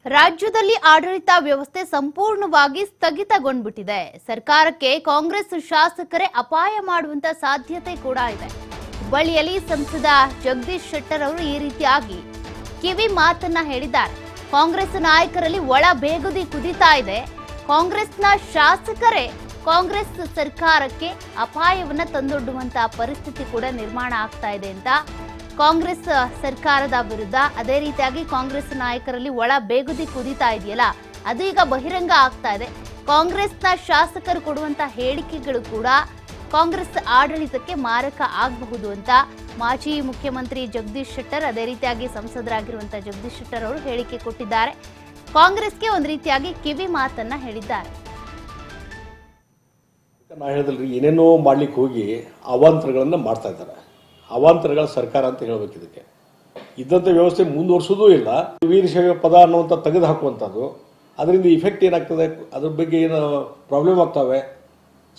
ರಾಜ್ಯದಲ್ಲಿ ಆಡಳಿತ ವ್ಯವಸ್ಥೆ ಸಂಪೂರ್ಣವಾಗಿ ಸ್ಥಗಿತಗೊಂಡ್ಬಿಟ್ಟಿದೆ. ಸರ್ಕಾರಕ್ಕೆ ಕಾಂಗ್ರೆಸ್ ಶಾಸಕರೇ ಅಪಾಯ ಮಾಡುವಂತ ಸಾಧ್ಯತೆ ಕೂಡ ಇದೆ. ಹುಬ್ಬಳ್ಳಿಯಲ್ಲಿ ಸಂಸದ ಜಗದೀಶ್ ಶೆಟ್ಟರ್ ಅವರು ಈ ರೀತಿಯಾಗಿ ಕಿವಿ ಮಾತನ್ನ ಹೇಳಿದ್ದಾರೆ. ಕಾಂಗ್ರೆಸ್ ನಾಯಕರಲ್ಲಿ ಒಳ ಬೇಗುದಿ ಕುದಿತಾ ಇದೆ. ಕಾಂಗ್ರೆಸ್ನ ಶಾಸಕರೇ ಕಾಂಗ್ರೆಸ್ ಸರ್ಕಾರಕ್ಕೆ ಅಪಾಯವನ್ನ ತಂದೊಡ್ಡುವಂತ ಪರಿಸ್ಥಿತಿ ಕೂಡ ನಿರ್ಮಾಣ ಆಗ್ತಾ ಇದೆ ಅಂತ ಕಾಂಗ್ರೆಸ್ ಸರ್ಕಾರದ ವಿರುದ್ಧ, ಅದೇ ರೀತಿಯಾಗಿ ಕಾಂಗ್ರೆಸ್ ನಾಯಕರಲ್ಲಿ ಒಳ ಬೇಗುದಿ ಕುದಿತಾ ಇದೆಯಲ್ಲ, ಅದು ಈಗ ಬಹಿರಂಗ ಆಗ್ತಾ ಇದೆ. ಕಾಂಗ್ರೆಸ್ನ ಶಾಸಕರು ಕೊಡುವಂತ ಹೇಳಿಕೆಗಳು ಕೂಡ ಕಾಂಗ್ರೆಸ್ ಆಡಳಿತಕ್ಕೆ ಮಾರಕ ಆಗಬಹುದು ಅಂತ ಮಾಜಿ ಮುಖ್ಯಮಂತ್ರಿ ಜಗದೀಶ್ ಶೆಟ್ಟರ್, ಅದೇ ರೀತಿಯಾಗಿ ಸಂಸದರಾಗಿರುವಂತಹ ಜಗದೀಶ್ ಶೆಟ್ಟರ್ ಅವರು ಹೇಳಿಕೆ ಕೊಟ್ಟಿದ್ದಾರೆ. ಕಾಂಗ್ರೆಸ್ಗೆ ಒಂದು ರೀತಿಯಾಗಿ ಕಿವಿ ಮಾತನ್ನ ಹೇಳಿದ್ದಾರೆ. ನಾ ಹೇಳಿದ್ರಿ, ಏನೇನೋ ಮಾಡ್ಲಿಕ್ಕೆ ಹೋಗಿ ಅವಾಂತರಗಳನ್ನ ಮಾಡ್ತಾ ಇದ್ದಾರೆ. ಅವಾಂತರಗಳ ಸರ್ಕಾರ ಅಂತ ಹೇಳ್ಬೇಕು. ಇದಕ್ಕೆ ಇದ್ದಂಥ ವ್ಯವಸ್ಥೆ ಮುಂದುವರ್ಸೋದೂ ಇಲ್ಲ. ವೀರಶೈವ ಪದ ಅನ್ನುವಂಥ ತೆಗೆದು ಹಾಕುವಂಥದ್ದು, ಅದರಿಂದ ಇಫೆಕ್ಟ್ ಏನಾಗ್ತದೆ, ಅದ್ರ ಬಗ್ಗೆ ಏನು ಪ್ರಾಬ್ಲಮ್ ಆಗ್ತವೆ,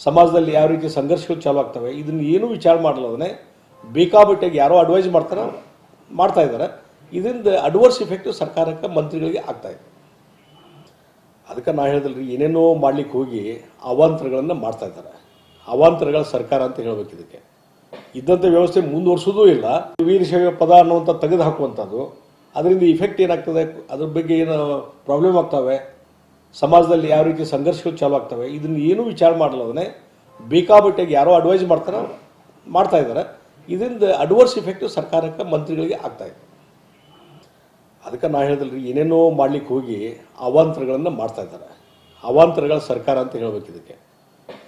ಸಮಾಜದಲ್ಲಿ ಯಾವ ರೀತಿ ಸಂಘರ್ಷಗಳು ಚಾಲು ಆಗ್ತವೆ, ಇದನ್ನು ಏನೂ ವಿಚಾರ ಮಾಡಲ್ಲದೇ ಬೇಕಾಬಿಟ್ಟಾಗಿ ಯಾರೋ ಅಡ್ವೈಸ್ ಮಾಡ್ತಾ ಇದ್ದಾರೆ. ಇದರಿಂದ ಅಡ್ವರ್ಸ್ ಇಫೆಕ್ಟ್ ಸರ್ಕಾರಕ್ಕೆ, ಮಂತ್ರಿಗಳಿಗೆ ಆಗ್ತಾ ಇದೆ. ಅದಕ್ಕೆ ನಾ ಹೇಳಿದ್ರಿ, ಏನೇನೋ ಮಾಡ್ಲಿಕ್ಕೆ ಹೋಗಿ ಅವಾಂತರಗಳನ್ನ ಮಾಡ್ತಾ ಇದ್ದಾರೆ. ಅವಾಂತರಗಳ ಸರ್ಕಾರ ಅಂತ ಹೇಳ್ಬೇಕು. ಇದಕ್ಕೆ ಇದ್ದಂಥ ವ್ಯವಸ್ಥೆ ಮುಂದುವರ್ಸೋದೂ ಇಲ್ಲ. ವೀರಶೈವ ಪದ ಅನ್ನುವಂಥ ತೆಗೆದು ಹಾಕುವಂಥದ್ದು, ಅದರಿಂದ ಇಫೆಕ್ಟ್ ಏನಾಗ್ತದೆ, ಅದ್ರ ಬಗ್ಗೆ ಏನು ಪ್ರಾಬ್ಲಮ್ ಆಗ್ತವೆ, ಸಮಾಜದಲ್ಲಿ ಯಾವ ರೀತಿ ಸಂಘರ್ಷಗಳು ಚಾಲು ಆಗ್ತವೆ, ಇದನ್ನು ಏನೂ ವಿಚಾರ ಮಾಡಲ್ಲದೇ ಬೇಕಾಬಿಟ್ಟಾಗಿ ಯಾರೋ ಅಡ್ವೈಸ್ ಮಾಡ್ತಾ ಇದ್ದಾರೆ. ಇದರಿಂದ ಅಡ್ವರ್ಸ್ ಇಫೆಕ್ಟ್ ಸರ್ಕಾರಕ್ಕೆ, ಮಂತ್ರಿಗಳಿಗೆ ಆಗ್ತಾ ಇದೆ. ಅದಕ್ಕೆ ನಾ ಹೇಳಿದ್ರಿ, ಏನೇನೋ ಮಾಡ್ಲಿಕ್ಕೆ ಹೋಗಿ ಅವಾಂತರಗಳನ್ನ ಮಾಡ್ತಾ ಇದ್ದಾರೆ. ಅವಾಂತರಗಳ ಸರ್ಕಾರ ಅಂತ ಹೇಳ್ಬೇಕು. ಇದಕ್ಕೆ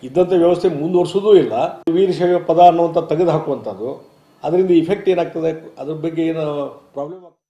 ಇದ್ದಂಥ ವ್ಯವಸ್ಥೆ ಮುಂದುವರ್ಸೋದೂ ಇಲ್ಲ. ವೀರಶೈವ ಪದ ಅನ್ನುವಂಥ ತೆಗೆದು ಹಾಕುವಂಥದ್ದು, ಅದರಿಂದ ಇಫೆಕ್ಟ್ ಏನಾಗ್ತದೆ, ಅದ್ರ ಬಗ್ಗೆ ಏನು ಪ್ರಾಬ್ಲಮ್ ಆಗ್ತದೆ.